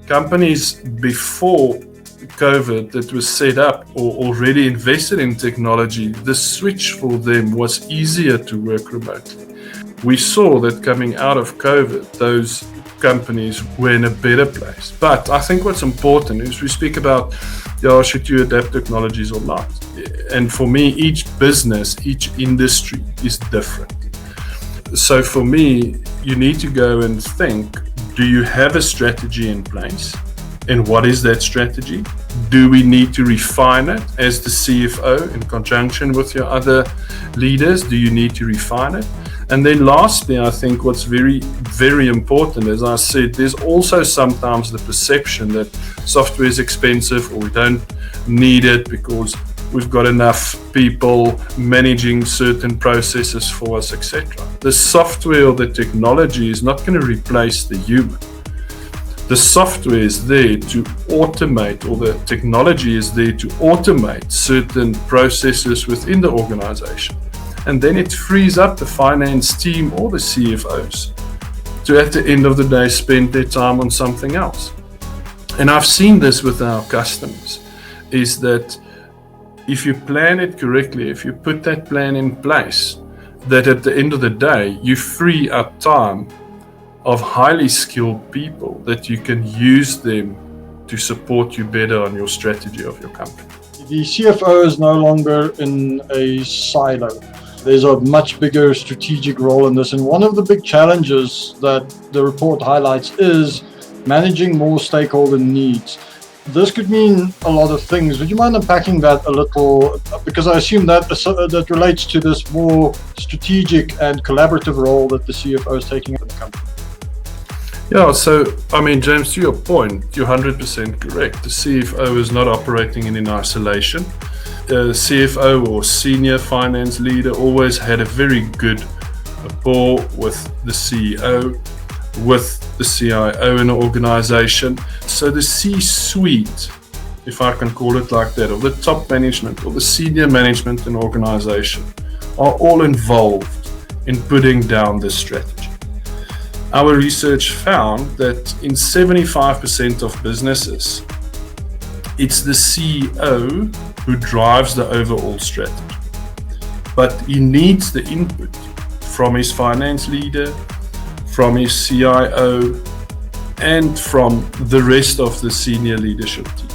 Companies before COVID that was set up or already invested in technology, the switch for them was easier to work remotely. We saw that coming out of COVID, those companies were in a better place. But I think what's important is we speak about, should you adapt technologies or not? And for me, each business, each industry is different. So for me, you need to go and think, do you have a strategy in place? And what is that strategy? Do we need to refine it as the CFO in conjunction with your other leaders? Do you need to refine it? And then lastly, I think what's very, very important, as I said, there's also sometimes the perception that software is expensive or we don't need it because we've got enough people managing certain processes for us, etc. The software or the technology is not going to replace the human. The software is there to automate, or the technology is there to automate certain processes within the organization. And then it frees up the finance team or the CFOs to, at the end of the day, spend their time on something else. And I've seen this with our customers, is that if you plan it correctly, if you put that plan in place, that at the end of the day, you free up time of highly skilled people that you can use them to support you better on your strategy of your company. The CFO is no longer in a silo. There's a much bigger strategic role in this. And one of the big challenges that the report highlights is managing more stakeholder needs. This could mean a lot of things. Would you mind unpacking that a little? Because I assume that relates to this more strategic and collaborative role that the CFO is taking in the company. Yeah, so, James, to your point, you're 100% correct. The CFO is not operating in isolation. The CFO or senior finance leader always had a very good rapport with the CEO, with the CIO in an organization. So the C-suite, if I can call it like that, or the top management or the senior management in an organization are all involved in putting down this strategy. Our research found that in 75% of businesses, it's the CEO who drives the overall strategy. But he needs the input from his finance leader, from his CIO, and from the rest of the senior leadership team.